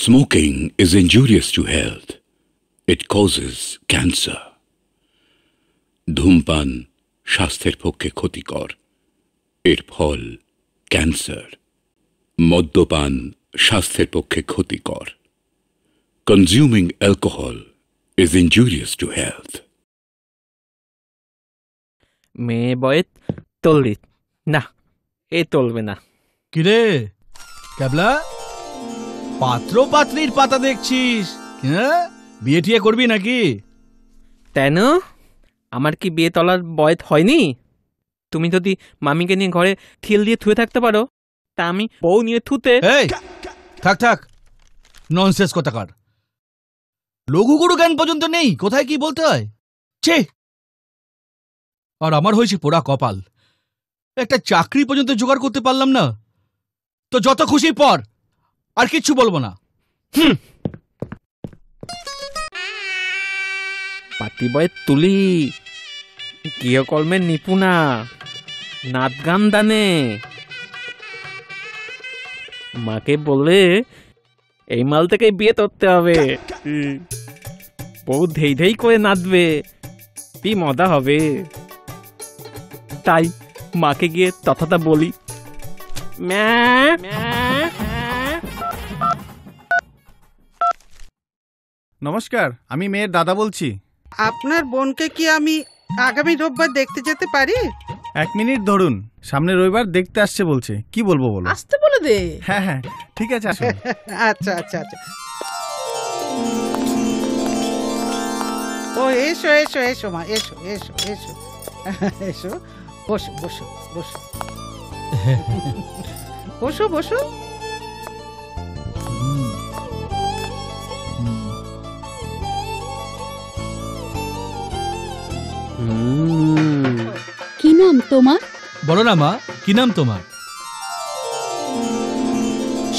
Smoking is injurious to health. It causes cancer. ধূমপান স্বাস্থ্যের পক্ষে ক্ষতিকর, এর ফল ক্যান্সার। মদ্যপান স্বাস্থ্যের পক্ষে ক্ষতিকর। Consuming alcohol is injurious to health. মেয়ে বয়স 40 না, এ চলবে না। কিরে ক্যাবলা, পাত্র পাত্রীর পাতা দেখছিস? হ্যাঁ, বিয়ে টিয়ে করবি নাকি? কেন, আমার কি বিয়ে তলার বয়স হয়নি? তুমি যদি মামিকে নিয়ে ঘরে ঠিল দিয়ে থুয়ে থাকতে পারো, তা আমি বউ নিয়ে থুতে। এই থাক থাক, ননসেন্স কথাকার। লঘুগুরু জ্ঞান পর্যন্ত নেই কোথায় কি বলতে হয়। ছে, আর আমার হয়েছে পোড়া কপাল, একটা চাকরি পর্যন্ত জোগাড় করতে পারলাম না। তো যত খুশি পর, আর কিচ্ছু বলবো না। পাতি বয়ের তুলি, গৃহকর্মের নিপুণা, নাচ গান দানে। মাকে বলে এই মাল থেকে বিয়ে করতে হবে, বউ ধেই ধেই করে নাচবে, কি মজা হবে। তাই মাকে গিয়ে তথাটা বলি। নমস্কার, আমি মেয়ের দাদা বলছি। আপনার বোনকে কি আমি আগামী রোববার দেখতে যেতে পারি? 1 মিনিট ধরুন, সামনের রবিবার দেখতে আসছে বলছে। কি বলবো বলো? আসতে বলে দে। হ্যাঁ হ্যাঁ, ঠিক আছে, আসুন। আচ্ছা আচ্ছা আচ্ছা। ও এসো এসো এসো মা, এসো এসো এসো এসো, বসো বসো বসো বসো বসো। কি নাম তোমার? বলো না মা, কি নাম তোমার?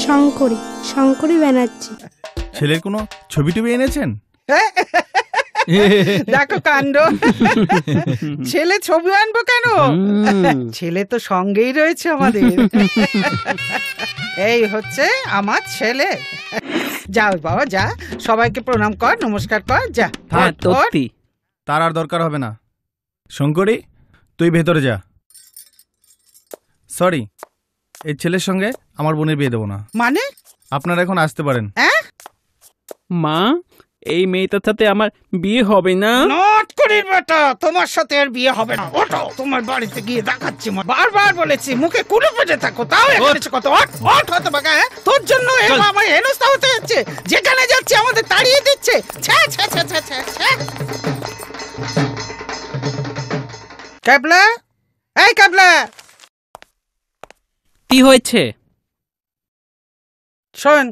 শঙ্করী, শঙ্করী ব্যানার্জি। ছেলের কোনো ছবি টবি এনেছেন? দেখো কাণ্ড, ছেলে ছবি আনবো কেন? ছেলে তো সঙ্গেই রয়েছে আমাদের। এই হচ্ছে আমার ছেলে। যাও বাবা, যা, সবাইকে প্রণাম কর, নমস্কার কর, যা। তার আর দরকার হবে না। শঙ্করী, তুই ভেতরে যা। সরি, এই ছেলের সঙ্গে আমার বোনের বিয়ে দেবো না। মানে? আপনারা এখন আসতে পারেন। মা, এই মেয়েটার সাথে আমার বিয়ে হবে না। নট করির বেটা, তোমার সাথে আর বিয়ে হবে না। ওঠো, তোমার বাড়িতে গিয়ে দেখাচ্ছি। বারবার বলেছি মুখে কুলু পেটে থাকো, তাও এসেছে কত। ওঠ হতে বাগা, তোর জন্য আমার হেনস্থা হতে যাচ্ছে। যেখানে যাচ্ছে আমাদের তাড়িয়ে দিচ্ছে। ক্যাবলা, এই ক্যাবলা, কি হয়েছে? শোন,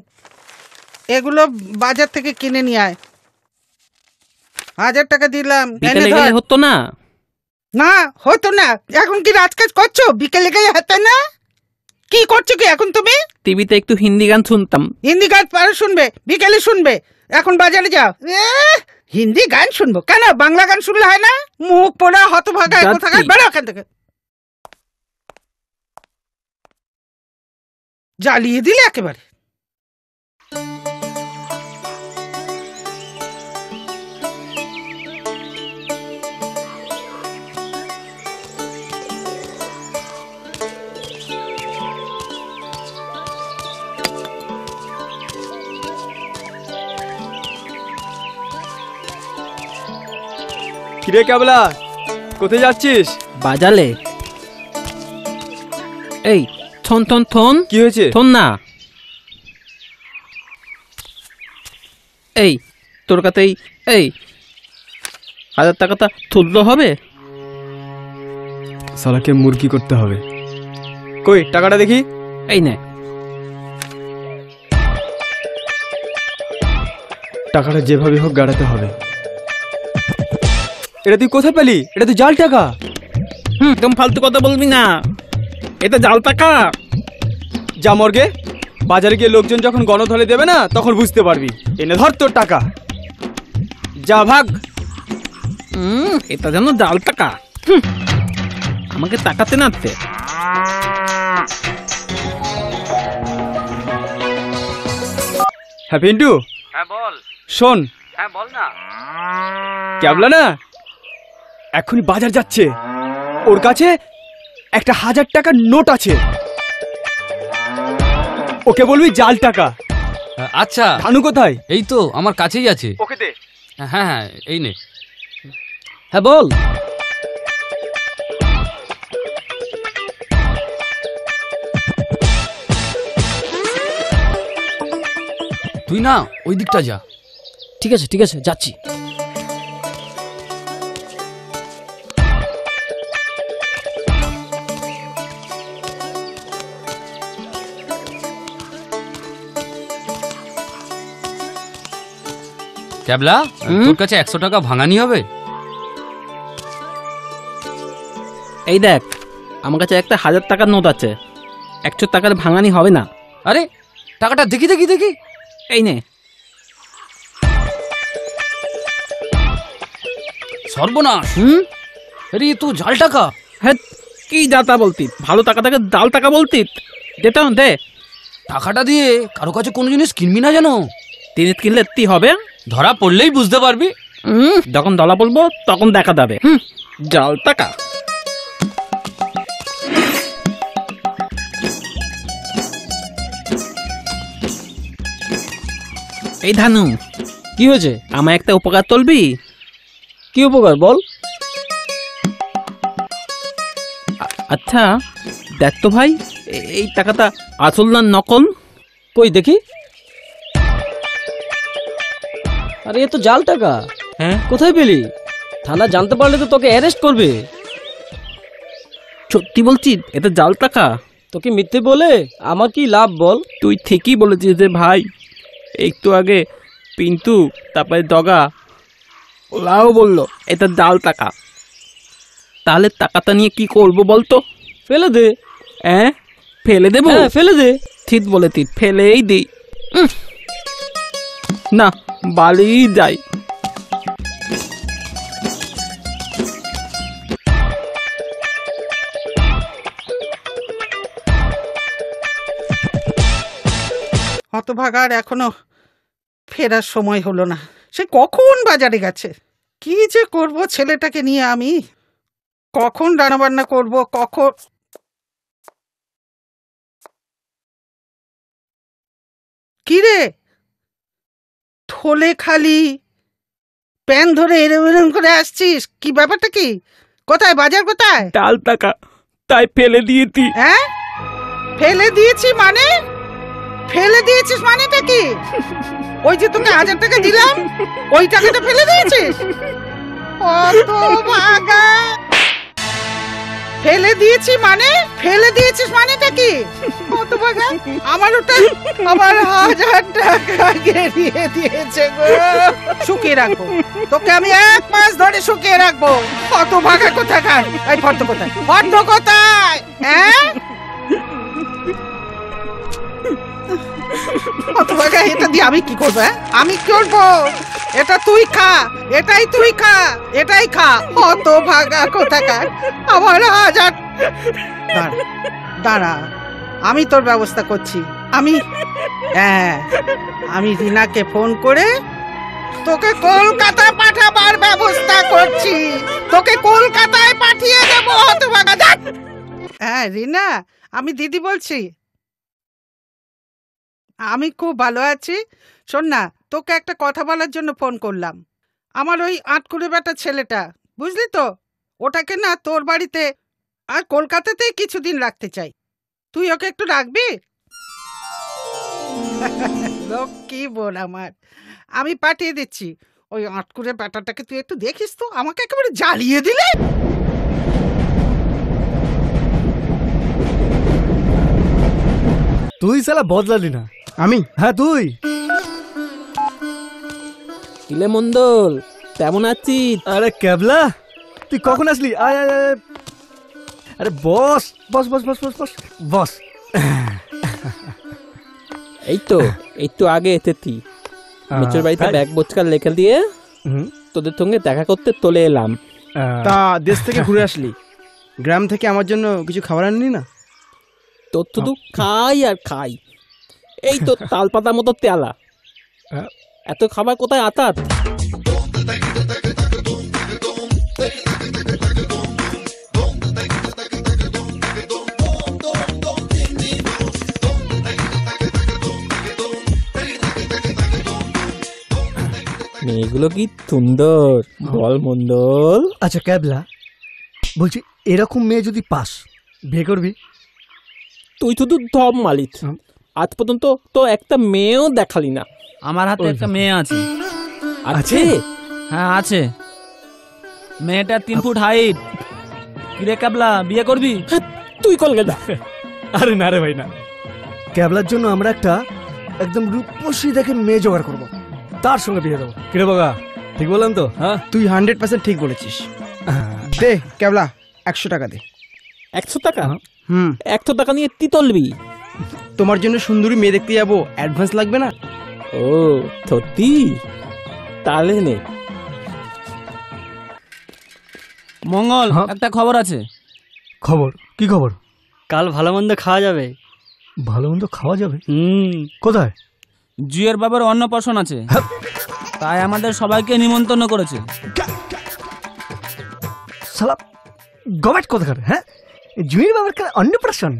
এগুলো বাজার থেকে কিনে নিয়ে আয়। 1000 টাকা দিলাম। হতো না? না হতো না। এখন কি রাজকাজ করছো? বিকেলে গেলে হতো না? কি করছো কি এখন তুমি? টিভিতে একটু হিন্দি গান শুনতাম। হিন্দি গান পারো শুনবে, বিকেলে শুনবে। এখন বাজারে যাও। হিন্দি গান শুনবো কেন? বাংলা গান শুনলে হয় না? মুখ পোড়া হতভাগা কোথাকার, বেরো ওখান থেকে। জ্বালিয়ে দিলে একেবারে। কিরে ক্যাবলা, কোথায় যাচ্ছিস? বাজালে। এই থন থন থন। কি হয়েছে? থন না। এই তোর কাছেই এই 1000 টাকাটা তুলতে হবে। শালাকে মুরগি করতে হবে। কই টাকাটা দেখি। এই নে। টাকাটা যেভাবে হোক গাড়াতে হবে। এটা তুই কোথায় পেলি? এটা তো জাল টাকা। একদম ফালতু কথা বলবি না, এটা জাল টাকা। যা মর্গে, বাজারে গিয়ে লোকজন যখন গণধলে দেবে না, তখন বুঝতে পারবি। এনে ধর তোর টাকা, যা ভাগ। এটা যেন জাল টাকা, আমাকে টাকাতে নাতে। হ্যাঁ পিন্টু, হ্যাঁ বল। শোন, হ্যাঁ বল না। ক্যাবলা না এখনই বাজার যাচ্ছে, ওর কাছে একটা 1000 টাকার নোট আছে, ওকে বলবি জাল টাকা। আচ্ছা, ধানু কোথায়? এই তো আমার কাছেই আছে। ওকে দে। হ্যাঁ হ্যাঁ, এই নে। হ্যাঁ বল। তুই না ওই দিকটা যা। ঠিক আছে যাচ্ছি। ক্যাবলা, তোর কাছে 100 টাকা ভাঙানি হবে? এই দেখ, আমার কাছে একটা 1000 টাকার নোট আছে, 100 টাকার ভাঙানি হবে না। আরে টাকাটা দেখি। এই নে। সর্বনাশ! আরে এ তো জাল টাকা। হ্যাঁ, কি যাতা বলতি? ভালো টাকাটাকে জাল টাকা বলতি? যেটা দে। টাকাটা দিয়ে কারো কাছে কোনো জিনিস কিনবি না জানো? জিনিস কিনলে কি হবে? ধরা পড়লেই বুঝতে পারবি। যখন দলা বলবো তখন দেখা যাবে। জাল টাকা। এই ধানু, কি হয়েছে? আমার একটা উপকার চলবি? কি উপকার বল? আচ্ছা দেখ তো ভাই, এই টাকাটা আসল না নকল? কই দেখি। আরে এ তো জাল টাকা। হ্যাঁ, কোথায় পেলি? থানা জানতে পারলে তো তোকে অ্যারেস্ট করবে। সত্যি বলছিস এটা জাল টাকা? তোকে মিথ্যে বলে আমার কি লাভ বল? তুই ঠিকই বলেছিস যে ভাই। একটু আগে পিন্টু, তারপরে দগা, ওরাও বললো এটা জাল টাকা। তাহলে টাকাটা নিয়ে কি করবো বলতো? ফেলে দে। হ্যাঁ, ফেলে দেবো? হ্যাঁ ফেলে দে। ঠিক বলেছিস, ফেলেই দিই। না, বাড়ি যাই। হতভাগার এখনো ফেরার সময় হলো না, সে কখন বাজারে গেছে। কি যে করব ছেলেটাকে নিয়ে আমি, কখন রান্নাবান্না করব, কখন। কি রে, থলে খালি, প্যান ধরে এরম এরম করে আসছিস, কি ব্যাপারটা কি? কোথায় বাজার, কোথায়? জাল টাকা, তাই ফেলে দিয়েছি। হ্যাঁ, ফেলে দিয়েছি মানে? ফেলে দিয়েছিস মানেটা কি? ওই যে তোকে 1000 টাকা দিলাম, ওই টাকাটা ফেলে দিয়েছিস? হতভাগা! ফেলে দিয়েছি মানে? ফেলে দিয়েছিস মানেটা কি? হতভাগা, আমার ওটা আমার 1000 টাকা গেরিয়ে দিয়েছে গো। শুকিয়ে রাখবো তোকে আমি, 1 মাস ধরে শুকিয়ে রাখবো। হতভাগা কোথাকার! এই ফর্দ কোথায়? ফর্দ কোথায়? হ্যাঁ, হতভাগা, এটা দিয়ে আমি কি করবো? আমি কি করবো? এটা তুই খা, এটাই তুই খা, এটাই খা। হতভাগা কোথাকার! আমার 1000। দাঁড়া, আমি তোর ব্যবস্থা করছি। আমি রিনাকে ফোন করে তোকে কলকাতায় পাঠাবার ব্যবস্থা করছি। তোকে কলকাতায় পাঠিয়ে দেবো। হতভাগা, দেখ। হ্যাঁ রিনা, আমি দিদি বলছি। আমি খুব ভালো আছি। শোন না, তোকে একটা কথা বলার জন্য ফোন করলাম। আমার ওই আটকুড়ে বেটা ছেলেটা, বুঝলি তো, ওটাকে না তোর বাড়িতে আর কলকাতাতেই কিছুদিন রাখতে চাই। তুই ওকে একটু রাখবি? কি বল আমার, আমি পাঠিয়ে দিচ্ছি। ওই আটকুড়ে বেটাটাকে তুই একটু দেখিস তো, আমাকে একেবারে জ্বালিয়ে দিলে। তুই শালা বদলালি না। আমি? হ্যাঁ তুই। ইলে মন্ডল, কেমন আছিস? আরে ক্যাবলা, তুই কখন আসলি? আয় আয় আয়। আরে বস বস বস বস বস বস বস। এই তো আগে এসেছি। মেচুর বাড়িতে ব্যাগ বোচকার লেখা দিয়ে তোদের সঙ্গে দেখা করতে চলে এলাম। তা দেশ থেকে ঘুরে আসলি, গ্রাম থেকে আমার জন্য কিছু খাবার আনলি না? তোর শুধু খাই আর খাই। এই তো তালপাতার মতো তেলা, এত খাবার কোথায় আতাত? মেয়েগুলো কি সুন্দর বল মন্ডল। আচ্ছা ক্যাবলা, বলছি এরকম মেয়ে যদি পাস, বিয়ে করবি? তুই শুধু ধপ মালিক, আজ পর্যন্ত তো একটা মেয়েও দেখালি না। আমার হাতে একটা মেয়ে আছে। আছে? হ্যাঁ আছে। মেয়েটা 3 ফুট হাইট। কিরে কাবলা, বিয়ে করবি? তুই কলকাতা। আরে না রে ভাই না, ক্যাবলার জন্য আমরা একটা একদম রূপসী দেখে মেয়ে জোগাড় করবো, তার সঙ্গে বিয়ে দেবো। কিরে বাবা, ঠিক বললাম তো? হ্যাঁ, তুই 100% ঠিক বলেছিস। দে কেবলা 100 টাকা দে। 100 টাকা? 100 টাকা নিয়ে কি তুলবি? তোমার জন্য সুন্দরী মেয়ে দেখতে যাবো, অ্যাডভান্স লাগবে না? ও সত্যি? তাহলে নে। মঙ্গল, একটা খবর আছে। খবর? কি খবর? কাল ভালো মন্দ খাওয়া যাবে। ভালো মন্দ খাওয়া যাবে? কোথায়? জুয়ের বাবার অন্নপ্রাশন আছে, তাই আমাদের সবাইকে নিমন্ত্রণ করেছে। শালা গবেট কোথাকার? হ্যাঁ, জুয়ের বাবার অন্নপ্রাশন?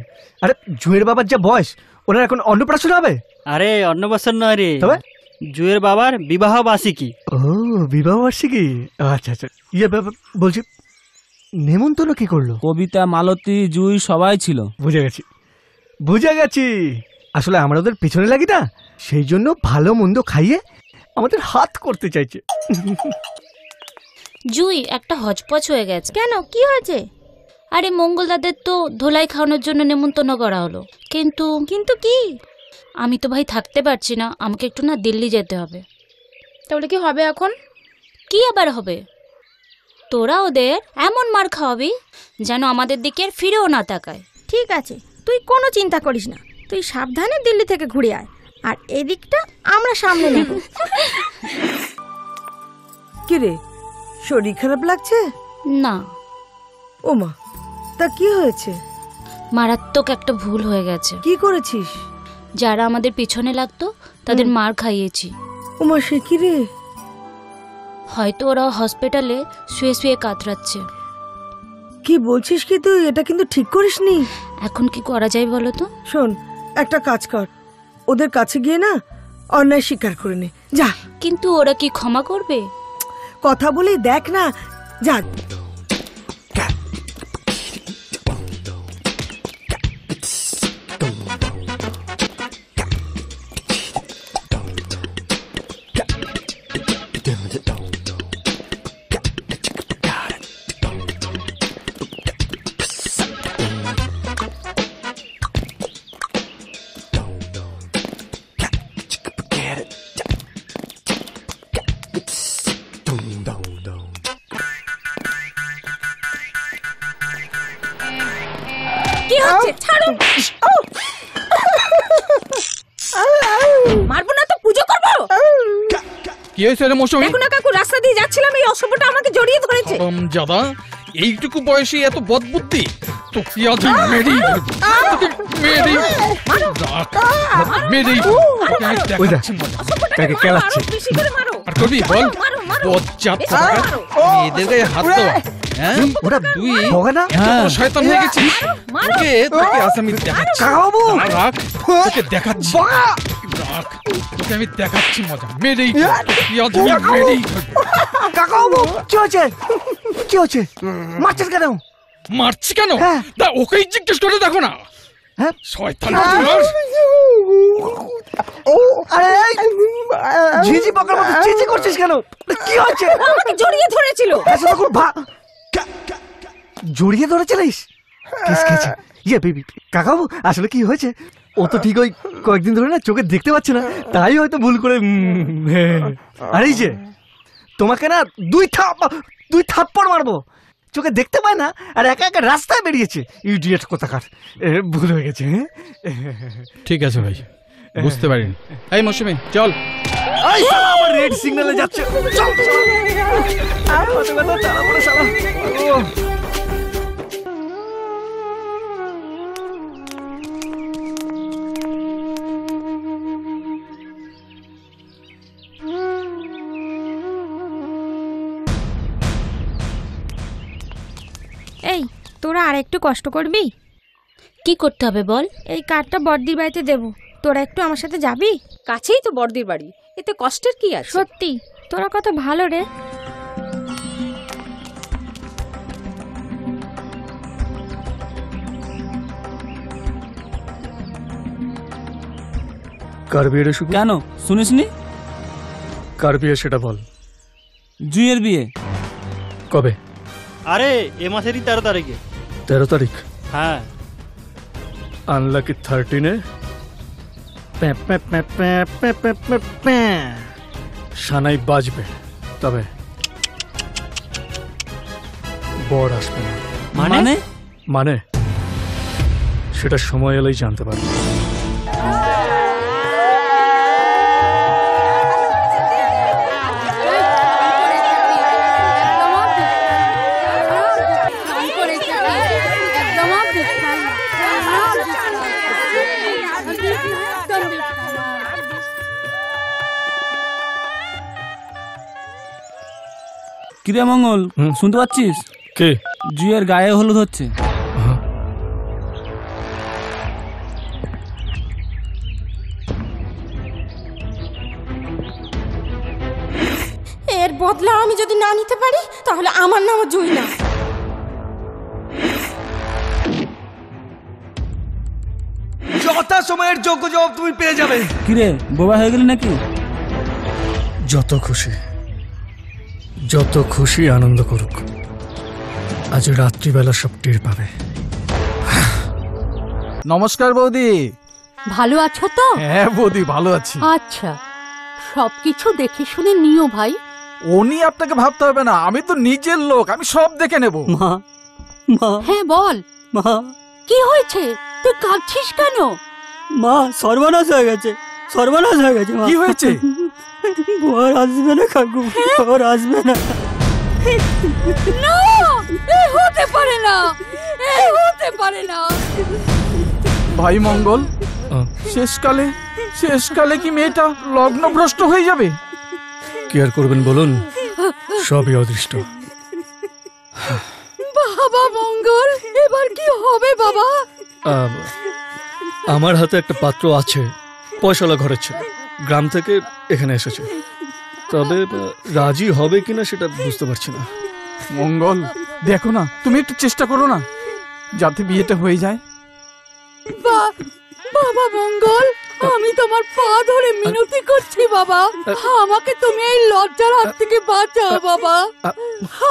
আরে জুয়ের বাবার যা বয়স, ওনার এখন অন্নপ্রাশন হবে? আরে অন্নপ্রাশন নয় রে, তবে জুয়ের বাবার বিবাহ বার্ষিকী। ও বিবাহ বার্ষিকী, আচ্ছা আচ্ছা। ইয়ে বলছি নেমন্তন্ন কি করলো? কবিতা, মালতী, জুই সবাই ছিল। বুঝে গেছি বুঝে গেছি, আসলে আমরা ওদের পিছনে লাগি না, সেই জন্য ভালো মন্দ খাইয়ে আমাদের হাত করতে চাইছে। জুই একটা হজপচ হয়ে গেছে। কেন, কি হয়েছে? আরে মঙ্গল দাদের তো ধোলাই খাওয়ানোর জন্য নেমন্তন্ন করা হলো, কিন্তু কিন্তু কি? আমি তো ভাই থাকতে পারছি না, আমাকে একটু না দিল্লি যেতে হবে। তাহলে কি হবে এখন? কি আবার হবে? তোরা ওদের এমন মার খাওয়াবি যেন আমাদের দিকে আর ফিরেও না তাকায়। ঠিক আছে, তুই কোনো চিন্তা করিস না, তুই সাবধানে দিল্লি থেকে ঘুরে আয়, আর এদিকটা আমরা সামনে নেব। কি রে, শরীর খারাপ লাগছে? না। ওমা, তা কি হয়েছে? মারাত্মক একটা ভুল হয়ে গেছে। কি করেছিস? যারা আমাদের পিছনে লাগতো তাদের মার খাইয়েছি। ওমা, সে কি রে? হয়তো ওরা হসপিটালে শুয়ে শুয়ে কাতরাচ্ছে। কি বলছিস কি তুই? এটা কিন্তু ঠিক করিসনি। এখন কি করা যায় বলো তো? শোন, একটা কাজ কর, ওদের কাছে গিয়ে না অন্যায় স্বীকার করে নে, যা। কিন্তু ওরা কি ক্ষমা করবে? কথা বলেই দেখ না, যা। কি হচ্ছে? ছাড়ো। মারবো না তো পুজো করবো? কি হয়েছে রে মৌসুমী? দেখো না কাকু, রাস্তা দিয়ে যাচ্ছিলাম, এই অসভ্যটা আমাকে জড়িয়ে ধরেছে। দাদা, এইটুকু বয়সে এত বদবুদ্ধি? তো কি আজ মেরি মেরি মেরি তাকে কেলাচ্ছে। আর করবি বল? বজ্জাত এদের গায়ে হাত দেওয়া, হ্যাঁ? ওরা তুই বগানা শয়তান হয়ে গেছিস। তোকে তোকে আজ আমি দেখাচ্ছি। রাখ, তোকে দেখাচ্ছি। রাখ, তোকে আমি দেখাচ্ছি মজা। মেরেই কি আজ মেরেই কাকাবু। কি হচ্ছে? কি হচ্ছে? মারছিস কেন? মারছি কেন? তা ওকেই জিজ্ঞেস করে দেখো না। হ্যাঁ, শয়তান। ঝিঝি পাকার মতো চিচি করছিস কেন? কি হচ্ছে? আমাকে জড়িয়ে ধরেছিল। জড়িয়ে ধরেছিলিস? ইয়ে কাকাবু, আসলে কি হয়েছে? ও তো ঠিক ওই কয়েকদিন ধরে না চোখে দেখতে পাচ্ছে না, তাই হয়তো ভুল করে। আরে এই যে তোমাকে না দুই থাপ্পড় মারবো, চোখে দেখতে পায় না আর একা একা রাস্তায় বেরিয়েছে। ইডিয়েট কোথাকার, ভুল হয়ে গেছে। ঠিক আছে ভাই, বুঝতে পারিনি। এই মৌসুমী চল। আমার রেড সিগন্যালে যাচ্ছে। এই তোরা আর একটু কষ্ট করবি? কি করতে হবে বল? এই কার্ডটা বড়দির বাড়িতে দেবো, তোরা একটু আমার সাথে যাবি? কাছেই তো বড়দির বাড়ি, এতে কষ্টের কি আছে? সত্যি তোরা কত ভালো রে। কার বিয়ে রে শুভ? কেন শুনিসনি? কার বিয়ে সেটা বল। জুঁইয়ের বিয়ে। কবে? আরে এ মাসেরই 13 তারিখে। 13 তারিখ? হ্যাঁ। আনলাকি 13-এ সানাই বাজবে, তবে বর আসবে না। মানে? মানে সেটা সময় এলেই জানতে পারবে। কিরে মঙ্গল, শুনতে পাচ্ছিস? কে? জুঁইয়ের গায়ে হলুদ হচ্ছে। এর বদলা আমি যদি না নিতে পারি তাহলে আমার নাম জুঁই না। যথা সময়ের যোগ্য জবাব তুমি পেয়ে যাবে। কিরে বোবা হয়ে গেলি নাকি? যত খুশি আনন্দ করুক, আজ রাত্রিবেলা সব টের পাবে। নমস্কার বৌদি। ভালো আছো তো? হ্যাঁ বৌদি ভালো আছি। আচ্ছা, সবকিছু দেখে শুনে নিও ভাই। ও নিয়ে আপনাকে ভাবতে হবে না, আমি তো নিজের লোক, আমি সব দেখে নেব। মা, মা। হ্যাঁ বল মা। কি হয়েছে? তুই কাঁদছিস কেন? মা, সর্বনাশ হয়ে গেছে, সর্বনাশ হয়ে গেছে। কি হয়েছে? বর আসবে না কাকু, বর আসবে না। না, এই হতে পারে না, এই হতে পারে না। ভাই মঙ্গল, শেষকালে কি মেয়েটা লগ্নভ্রষ্ট হয়ে যাবে? কি আর করবেন বলুন, সবই অদৃষ্ট। বাবা মঙ্গল, এবার কি হবে বাবা? আমার হাতে একটা পাত্র আছে, পয়সাওয়ালা ঘরের ছেলে, গ্রাম থেকে এখানে এসেছে, তবে রাজি হবে কিনা সেটা বুঝতে পারছি না। মঙ্গল দেখো না, তুমি একটু চেষ্টা করো না যাতে বিয়েটা হয়ে যায়। বাবা মঙ্গল, আমি তোমার পা ধরে মিনতি করছি বাবা, আমাকে তুমি এই লজ্জার হাত থেকে বাঁচাও বাবা,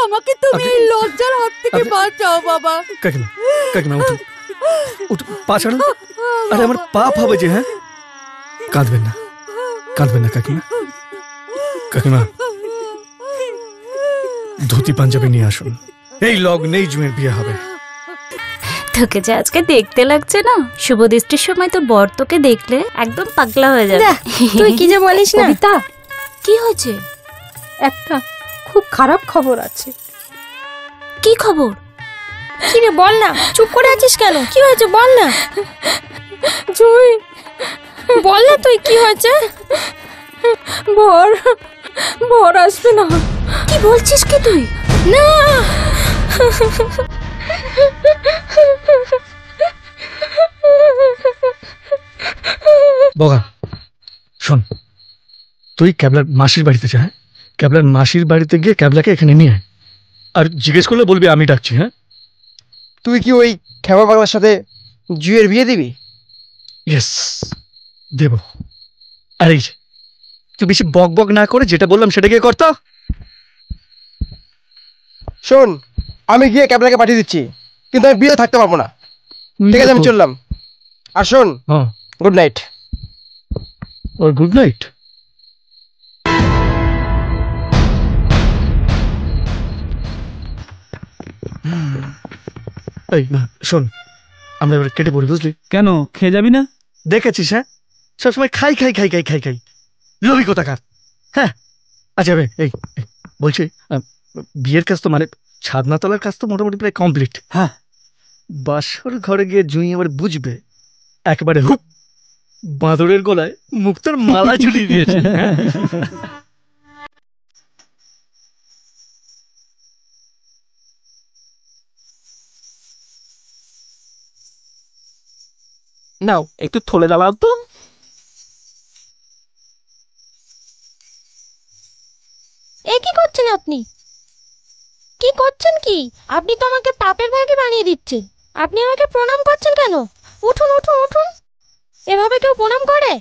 আমাকে তুমি এই লজ্জার হাত থেকে বাঁচাও বাবা। কাকিমা উঠুন, পা ছাড়ুন। আরে আমার পাপ হবে যে। হ্যাঁ, কাঁদবেন না কাকিমা, ধুতি পাঞ্জাবি নিয়ে আসুন, এই লগ্নেই জুঁয়ের বিয়ে হবে। তোকে যে আজকে দেখতে লাগছে না, শুভ দৃষ্টির সময় তো বর তোকে দেখলে একদম পাগলা হয়ে যাবে। তুই কি যে বলিস না। কবিতা, কি হয়েছে? একটা খুব খারাপ খবর আছে। কি খবর? কি রে বল না, চুপ করে আছিস কেন? কি হয়েছে বল না। জুঁই, বল না তুই, কি হয়েছে? বর আসবে না। কি বলছিস কি তুই? না, বগা শোন, তুই ক্যাবলার মাসির বাড়িতে যা। হ্যাঁ, ক্যাবলার মাসির বাড়িতে গিয়ে ক্যাবলাকে এখানে নিয়ে আয়, আর জিজ্ঞেস করলে বলবি আমি ডাকছি। হ্যাঁ, তুই কি ওই খেবা পাগলার সাথে জুঁয়ের বিয়ে দিবি? ইয়েস, দেব। আর এই যে, তুই বেশি বক বক না করে যেটা বললাম সেটা গিয়ে করতো। শোন, আমি গিয়ে ক্যাবলাকে পাঠিয়ে দিচ্ছি, কিন্তু আমি বিয়ে থাকতে পারবো না। ঠিক আছে, আমি চললাম। আর শোন, গুড নাইট। Good night. এই না, শোন, আমরা এবার কেটে পড়ি, বুঝলি? কেন, খেয়ে যাবি না? দেখেছিস, হ্যাঁ, সবসময় খাই লোভী কোথাকার। হ্যাঁ, আচ্ছা এই বলছি, বিয়ের কাজ তো মানে ছাদনা তলার কাজ তো মোটামুটি প্রায় কমপ্লিট। হ্যাঁ, বাসর ঘরে গিয়ে জুঁই আবার বুঝবে একেবারে হুপ বাঁদরের গলায় মুক্তার মালা ঝুলিয়ে দিয়েছে। নাও একটু থলে দাঁড়াও তো। এ কি করছেন আপনি? কি করছেন কি? আপনি তো আমাকে পাপের ভাগে বানিয়ে দিচ্ছেন। আপনি আমাকে প্রণাম করছেন কেন? উঠুন উঠুন উঠুন, এভাবে কেউ প্রণাম করে?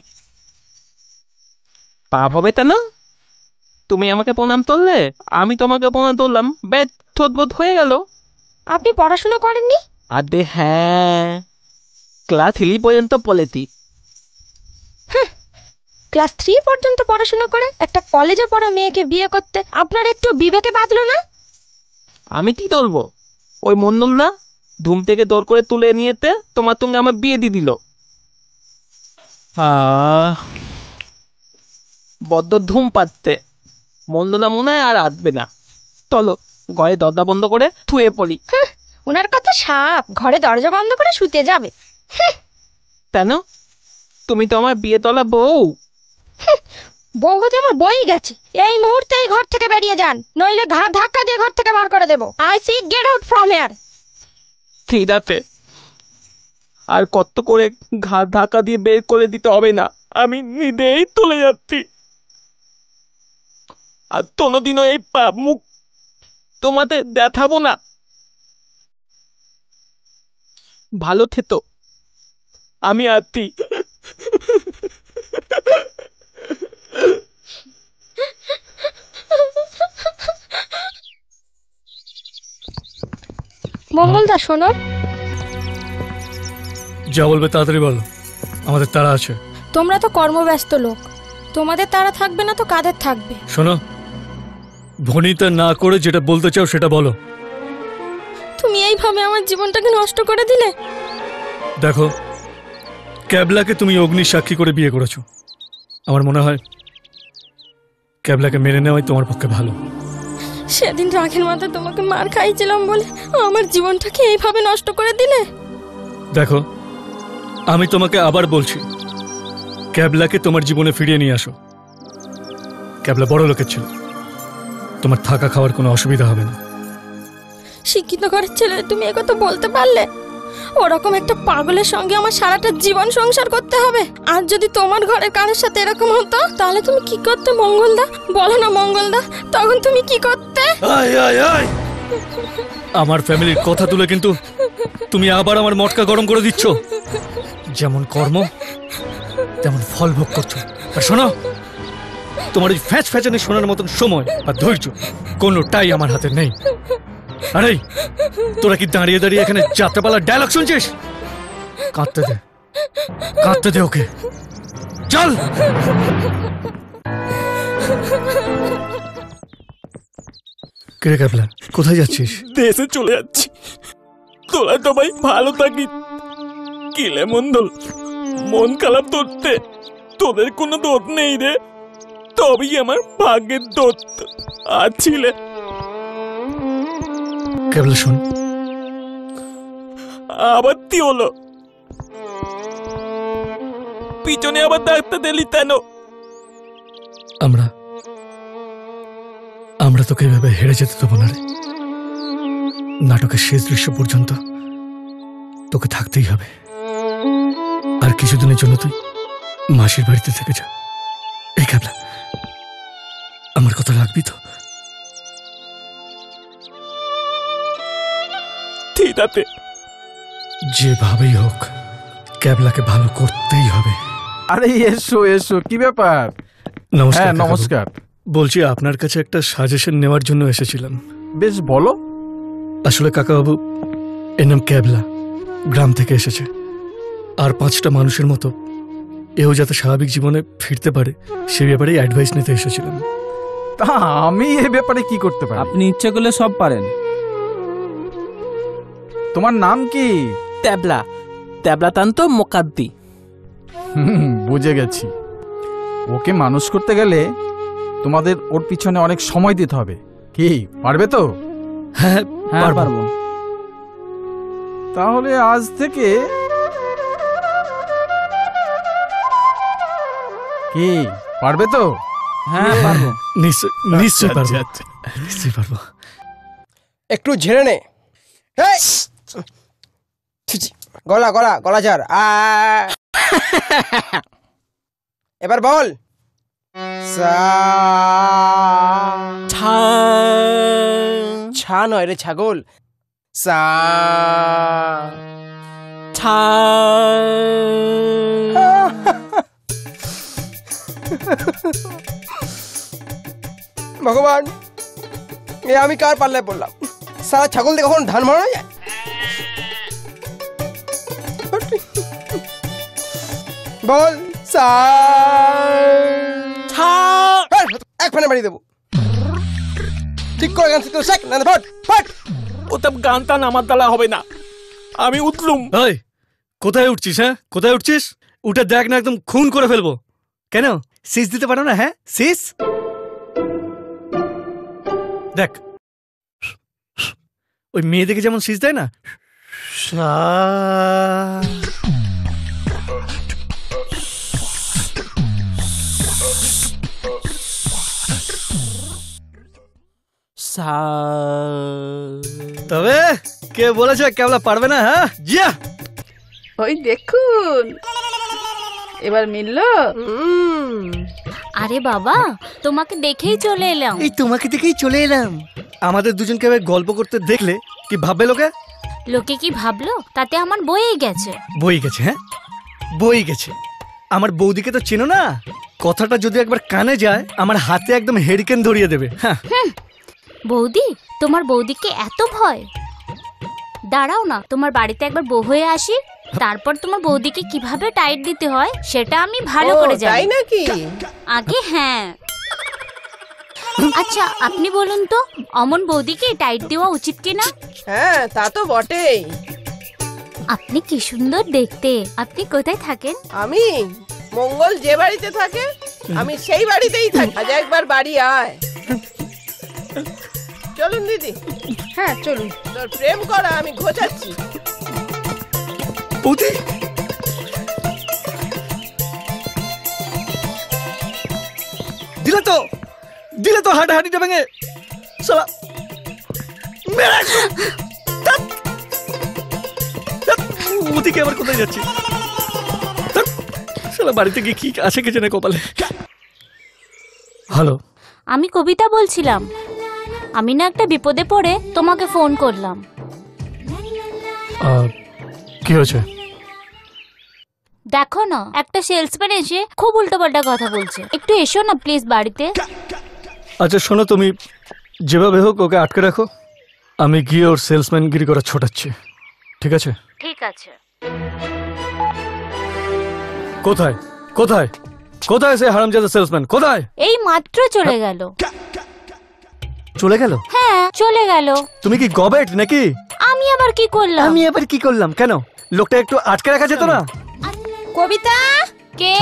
পাপ হবে তা না? তুমি আমাকে প্রণাম করলে, আমি তোমাকে প্রণাম করলাম, ব্যাট থতবোধ হয়ে গেল। আপনি পড়াশোনা করেননি? আরে হ্যাঁ, ক্লাস 3 পর্যন্ত পড়েছি। ক্লাস 3 পর্যন্ত পড়াশোনা করে একটা কলেজে পড়া মেয়েকে বিয়ে করতে আপনার একটু বিবেকে বাঁধলো না? আমি কি করবো? ওই মন্ডল না ধুম থেকে দৌড় করে তুলে নিয়েতে তোমার সঙ্গে আমার বিয়ে দিয়ে দিল। বড্ড ধুম পাচ্ছে। মন্ডলা মনে হয় আর আসবে না। চলো ঘরে দরজা বন্ধ করে থুয়ে পড়ি। ওনার কথা সাপ, ঘরে দরজা বন্ধ করে শুতে যাবে? কেন? তুমি তো আমার বিয়ে তলা বউ। বউ হতে আমার বই গেছে। এই মুহূর্তে এই ঘর থেকে বেরিয়ে যান, নইলে ঘাড় ধাক্কা দিয়ে ঘর থেকে বার করে দেবো। I see get out from here. ঠিক আছে, আর কত করে ঘাড় ধাক্কা দিয়ে বের করে দিতে হবে না, আমি নিজেই চলে যাচ্ছি। আর কোনোদিনও এই পাপ মুখ তোমাদের দেখাবো না। ভালো থেতো, আমি আসছি। মঙ্গলদা শোনো। যা বলবে তাড়াতাড়ি বলো, আমাদের তাড়া আছে। তোমরা তো কর্মব্যস্ত লোক, তোমাদের তারা থাকবে না তো কাদের থাকবে? শোনো, ভনিতা না করে যেটা বলতে চাও সেটা বলো। তুমি এইভাবে আমার জীবনটাকে নষ্ট করে দিলে। দেখো, ক্যাবলাকে তুমি অগ্নি সাক্ষী করে বিয়ে করেছো। আমার মনে হয় ক্যাবলাকে মেনে নেওয়াই তোমার পক্ষে ভালো। সেদিন রাগের মাথায় তোমাকে মার খাইছিলাম বলে আমার জীবনটাকে এইভাবে নষ্ট করে দিলে। দেখো, আমি তোমাকে আবার বলছি, ক্যাবলাকে তোমার জীবনে ফিরিয়ে নিয়ে আসো। ক্যাবলা বড় লোকের ছিল, তোমার থাকা খাওয়ার কোনো অসুবিধা হবে না। শিক্ষিত ঘরের ছেলে তুমি একথা বলতে পারলে? ওরকম একটা পাগলের সঙ্গে আমার সারাটা জীবন সংসার করতে হবে। আর যদি তোমার ঘরের কারোর সাথে এরকম হতো তাহলে তুমি কি করতে মঙ্গলদা? বলো না মঙ্গলদা, তখন তুমি কি করতে? আমার ফ্যামিলির কথা তুলে কিন্তু তুমি আবার আমার মটকা গরম করে দিচ্ছ। যেমন কর্ম তেমন ফল ভোগ করছো। আর শোনো, তোমার এই ফ্যাচ ফ্যাচানি শোনার মতন সময় আর ধৈর্য কোনোটাই আমার হাতে নেই। আরে তোরা কি দাঁড়িয়ে দাঁড়িয়ে এখানে যাত্রাপালার ডায়লগ শুনছিস? কাঁদতে দে, কাঁদতে দে ওকে। চল। কে ক্যাবলা, কোথায় যাচ্ছিস? দেশে চলে যাচ্ছি। তোরা সবাই ভালো থাকিস। কিলে মন্ডল, মন খারাপ ধরতে তোদের কোনো দোষ নেই রে, তবেই আমার ভাগ্যের দোষ আছিলে। ক্যাবলা শোন, আবার কি হলো? পিছনে আবার ডাক্তার দিলি কেন? আমরা তোকে এভাবে হেরে যেতে দেবো না রে। নাটকের শেষ দৃশ্য পর্যন্ত তোকে থাকতেই হবে। আর কিছুদিনের জন্য তুই মাসির বাড়িতে থেকে যা। এই ক্যাবলা, আমার কথা রাখবি তো? ঠিক আছে, যেভাবেই হোক ক্যাবলাকে ভালো করতেই হবে। আরে এসো এসো, কি ব্যাপার? নমস্কার। হ্যাঁ, নমস্কার। বলছি, আপনার কাছে একটা সাজেশন নেওয়ার জন্য এসেছিলাম। বেশ, বলো। আসলে কাকাবাবু, এর নাম ক্যাবলা, গ্রাম থেকে এসেছে। আর 5টা মানুষের মতো এও যাতে স্বাভাবিক জীবনে ফিরতে পারে সে ব্যাপারে অ্যাডভাইস নিতে এসেছিলাম। তা আমি এ ব্যাপারে কি করতে পারি? আপনি ইচ্ছে করলে সব পারেন। তোমার নাম কি? ট্যাবলা, ট্যাবলা তান্ত মোকাদ্দি। বুঝে গেছি। ওকে মানুষ করতে গেলে তোমাদের ওর পিছনে অনেক সময় দিতে হবে। কি পারবে তো? হ্যাঁ, পারবো। তাহলে আজ থেকে কি পারবে তো? হ্যাঁ, পারবো। নিশ্চয় পারবো, নিশ্চয় পারবো। একটু ঝেড়ে নে। গলা গলা গলা ঝাড় এবার বল ছা নয় রে ছাগল ভগবান এ আমি কার পাল্লায় পড়লাম সারা ছাগল দিয়ে কখন ধান মারানো যায় বল এক ফ্যানে বাড়ি দেবো ঠিক করে গান শিখতে শেখ না ফট ফট ওসব গান টান আমার দ্বারা হবে না, আমি উঠলুম। ওই কোথায় উঠছিস? হ্যাঁ কোথায় উঠছিস? উঠে দেখ না, একদম খুন করে ফেলবো। কেন শীষ দিতে পারো না? হ্যাঁ শীষ দেখ, ওই মেয়েদেরকে যেমন শীষ দেয় না, তবে কে বলেছে কেবলা পারবে না? হ্যাঁ জিয়া ওই দেখুন এবার মিললো। আরে বাবা, তোমাকে দেখেই চলে এলাম। এই তোমাকে দেখেই চলে এলাম। আমাদের দুজনকে গল্প করতে দেখলে কি ভাববে লোকে? লোকে কি ভাবলো তাতে আমার বইয়ে গেছে। বই গেছে? হ্যাঁ বই গেছে। আমার বৌদিকে তো চেনো না, কথাটা যদি একবার কানে যায় আমার হাতে একদম হেরিকেন ধরিয়ে দেবে। হ্যাঁ বৌদি, তোমার বৌদিকে এত ভয়? দাঁড়াও না, তোমার বাড়িতে একবার বউ হয়ে আসি, তারপর তোমার বৌদিকে কিভাবে টাইট দিতে হয় সেটা আমি ভালো করে জানি। তাই নাকি? আগে হ্যাঁ। আচ্ছা আপনি বলুন তো, অমন বৌদিকে টাইট দেওয়া উচিত কিনা? হ্যাঁ তা তো বটেই। আপনি কি সুন্দর দেখতে। আপনি কোথায় থাকেন? আমি মঙ্গল যে বাড়িতে থাকে আমি সেই বাড়িতেই থাকি। আজ একবার বাড়ি আয়। চলুন দিদি। হ্যাঁ চলুন। তোর প্রেম করা আমি ঘোচাচ্ছি। বৌদি দিলে তো হাঁটাহাঁটিটা ভেঙে শালা মেরে ওদিকে আবার কোথায় যাচ্ছি? শালা বাড়িতে গিয়ে কি আছে কে জানে কপালে। হ্যালো, আমি কবিতা বলছিলাম। আমি না একটা বিপদে পড়ে তোমাকে ফোন করলাম। কি হয়েছে? দেখো না, একটা সেলসম্যান এসে খুব উল্টোপাল্টা কথা বলছে। একটু এসো না প্লিজ বাড়িতে। আচ্ছা শোনো, তুমি যেভাবে হোক ওকে আটকে রাখো, আমি গিয়ে ওর সেলসম্যানগিরি করা ছোটাচ্ছি। ঠিক আছে? ঠিক আছে। কোথায় কোথায় কোথায় সে হারামজাদা সেলসম্যান? কোথায়? এই মাত্র চলে গেল। চলে গেল? হ্যাঁ চলে গেল। তুমি কি গবেট নাকি? আমি আবার কি করলাম? আমি আবার কি করলাম? কেন লোকটা একটু আটকে রাখা যেত না? কবিতা, কে?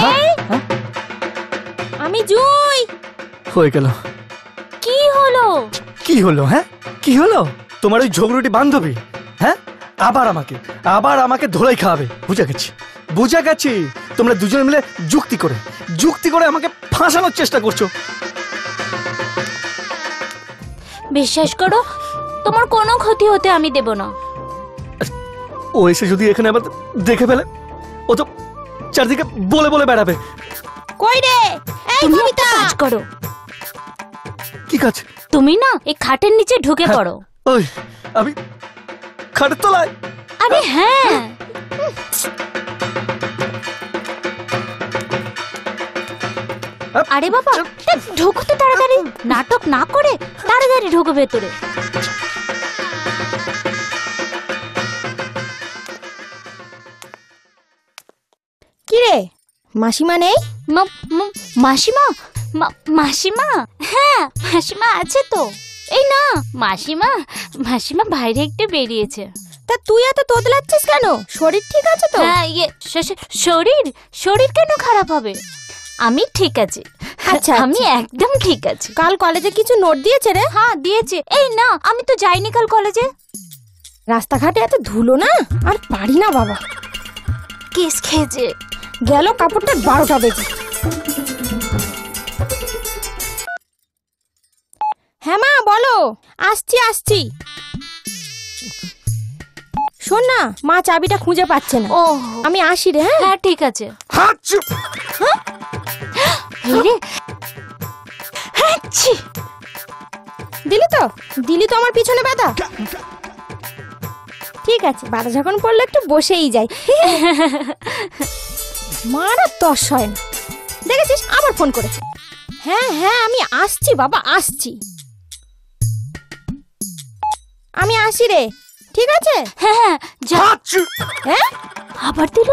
আমি জুই। হয়ে গেল। কি হলো? কি হলো? হ্যাঁ কি হলো? তোমার ওই ঝগড়ুটি বান্ধবী হ্যাঁ আবার আমাকে ধোলাই খাওয়াবে। বুঝা গেছি তোমরা দুজনে মিলে যুক্তি করে আমাকে ফাঁসানোর চেষ্টা করছো। বিশ্বাস করো, তোমার কোনো ক্ষতি হতে আমি দেব না। ও এসে যদি এখানে আবার দেখে ফেলে, ও তো চারদিকে বলে বেড়াবে। কই রে? এই কবিতা, কাজ করো। কি কাজ? তুমি না এই খাটের নিচে ঢুকে পড়ো। ওই আমি খাটের তলায়? আরে হ্যাঁ। আরে বাবা, ঢুকো তো তাড়াতাড়ি। নাটক না করে তাড়াতাড়ি ঢুকো ভেতরে। কি রে মাসিমা নেই? মাসিমা? মাসিমা? হ্যাঁ মাসিমা আছে তো। এই না মাসিমা বাইরে একটু বেরিয়েছে। তা তুই এত তোদলাচ্ছিস কেন? শরীর ঠিক আছে তো? হ্যাঁ শরীর কেন খারাপ হবে? আমি ঠিক আছি। আচ্ছা আমি একদম ঠিক আছি। কাল কলেজে কিছু নোট দিয়েছে রে? হ্যাঁ দিয়েছে। এই না আমি তো যাইনি কাল কলেজে। রাস্তাঘাটে এত ধুলো না, আর পারি না বাবা। কেস খেয়েছে। গেল কাপড়টা 12টা বেজে। হ্যাঁ মা বলো। আসছি। শোন না, মা চাবিটা খুঁজে পাচ্ছে না। ও আমি আসি রে। হ্যাঁ ঠিক আছে। দিলি তো আমার পিছনে বাধা। ঠিক আছে, বাধা যখন পড়লে একটু বসেই যাই। মারা তস হয় না। দেখেছিস আবার ফোন করেছে। হ্যাঁ হ্যাঁ আমি আসছি বাবা, আসছি। আমি আসি রে। ঠিক আছে। হ্যাঁ হ্যাঁ যা। হ্যাঁ আবার দিল।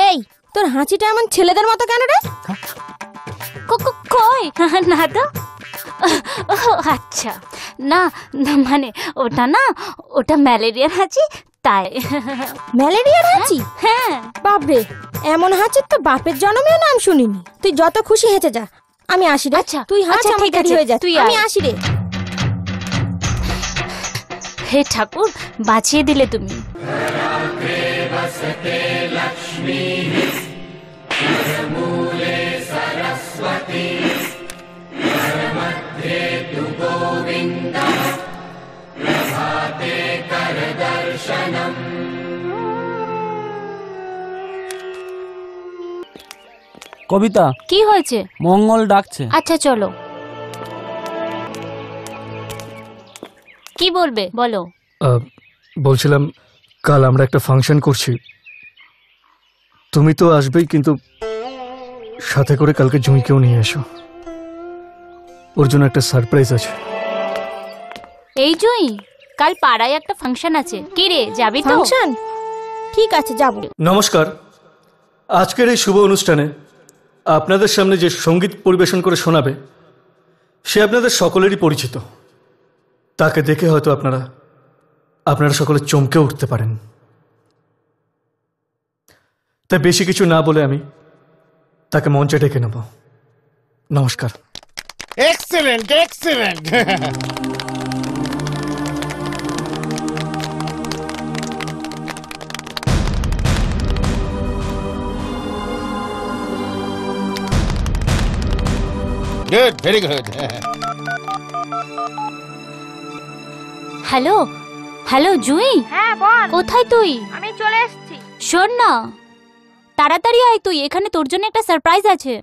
এই তোর হাঁচিটা এমন ছেলেদের মতো কেন রে? কই না তো। আচ্ছা না মানে ওটা ম্যালেরিয়ার হাঁচি, তাই। ম্যালেরিয়ার হাঁচি? হ্যাঁ। বাপরে, এমন হাঁচির তো বাপের জন্মেও নাম শুনিনি। তুই যত খুশি হেঁচে যা, আমি আসি রে। আচ্ছা তুই হাঁচ, আমি দেরি হয়ে যা। আমি আসি রে। হে ঠাকুর, বাঁচিয়ে দিলে তুমি। কবিতা, কি হয়েছে? মঙ্গল ডাকছে। আচ্ছা চলো। কি বলবে বলো। বলছিলাম কাল আমরা একটা ফাংশন করছি, তুমি তো আসবেই, কিন্তু সাথে করে কালকে জুঁইকেও নিয়ে এসো। ওর জন্য একটা সারপ্রাইজ আছে। এই জুঁই, কাল পাড়ায় একটা ফাংশন আছে। কি রে, যাবি তো? ফাংশন? ঠিক আছে, যাব। নমস্কার। আজকের এই শুভ অনুষ্ঠানে আপনাদের সামনে যে সঙ্গীত পরিবেশন করে শোনাবে সে আপনাদের সকলেরই পরিচিত। তাকে দেখে হয়তো আপনারা সকলে চমকে উঠতে পারেন। তাই বেশি কিছু না বলে আমি তাকে মঞ্চে ডেকে নেব। নমস্কার। Excellent excellent. Good, very good. Hello hello জুঁই। হ্যাঁ বল। কোথায় তুই? আমি চলে এসেছি। শোন না, তাড়াতাড়ি আয় তুই, এখানে তোর জন্য একটা সারপ্রাইজ আছে।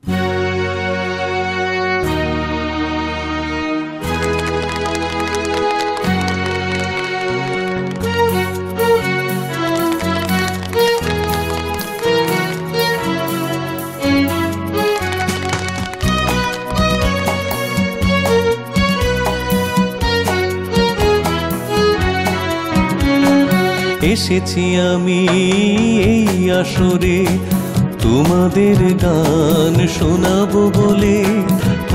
এসেছি আমি এই আসরে তোমাদের গান শোনাবো বলে,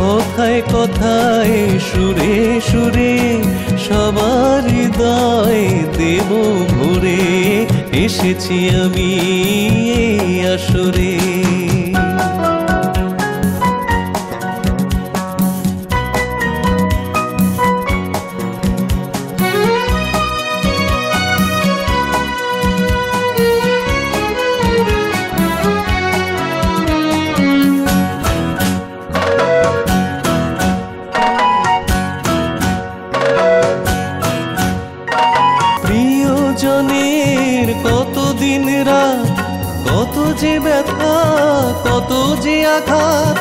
কথায় কথায় সুরে সুরে সবার হৃদয় দেব ভরে। এসেছি আমি এই আসরে। প্রিয়জনের কতদিন রাত, কত যে ব্যথা, কত যে আঘাত,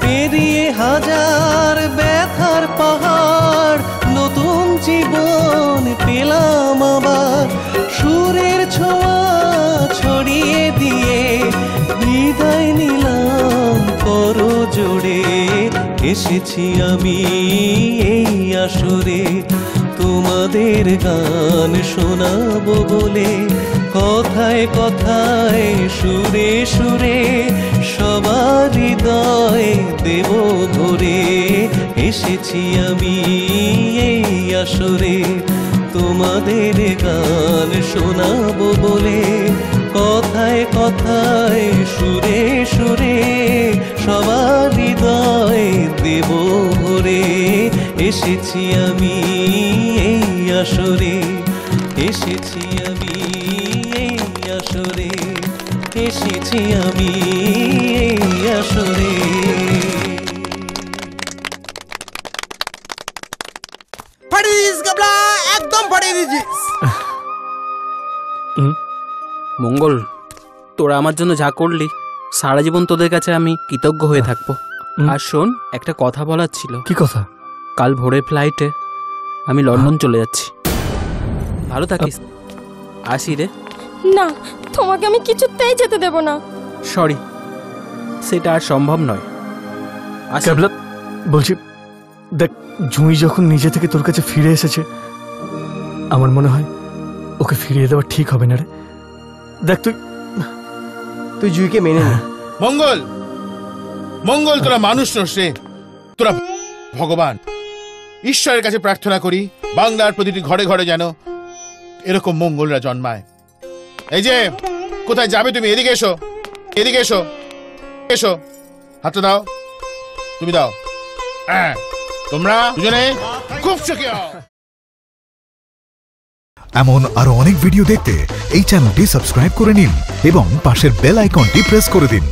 পেরিয়ে হাজার ব্যথার পাহাড়, নতুন জীবন পেলাম আবার। সুরের ছোঁয়া ছড়িয়ে দিয়ে হৃদয় নিলাম করো জোড়ে। এসেছি আমি এই আসরে তোমাদের গান শোনাবো বলে, কথায় কথায় সুরে সুরে সবার হৃদয় দেব ভরে। এসেছি আমি এই আসরে তোমাদের গান শোনাবো বলে, কথায় কথায় সুরে সুরে সবার হৃদয় দেব ভরে। এসেছি আমি এই আসরে, এসেছি আমি এই আসরে, এসেছি আমি এই আসরে। ফারিস গাবলা এক পাঠিয়ে দিয়েছিস। মঙ্গল, তোরা আমার জন্য যা করলি সারা জীবন তোদের কাছে আমি কৃতজ্ঞ হয়ে থাকবো। আর শোন, একটা কথা বলার ছিল। কি কথা? কাল ভোরের ফ্লাইটে আমি লন্ডন চলে যাচ্ছি। ভালো থাকিস। আসি রে। না, তোমাকে আমি কিছুতেই যেতে দেব না। সরি, সেটা আর সম্ভব নয়। ক্যাবলা, বলছি দেখ, জুঁই যখন নিজে থেকে তোর কাছে ফিরে এসেছে, আমার মনে হয় ওকে ফিরিয়ে দেওয়া ঠিক হবে না রে। দেখ, তুই জুঁইকে মেনে নে। মঙ্গল, মঙ্গল, তোরা মানুষ নস রে, তোরা ভগবান। ঈশ্বরের কাছে প্রার্থনা করি বাংলার প্রতিটি ঘরে ঘরে যেন এরকম মঙ্গলরা জন্মায়। এই যে কোথায় যাবে তুমি? এদিকে এসো, এদিকে এসো, এসো, হাতটা দাও। তুমি দাও। তোমরা দুজনে খুব সুখী হও। এমন আরো অনেক ভিডিও দেখতে এই চ্যানেলটি সাবস্ক্রাইব করে নিন এবং পাশের বেল আইকনটি প্রেস করে দিন।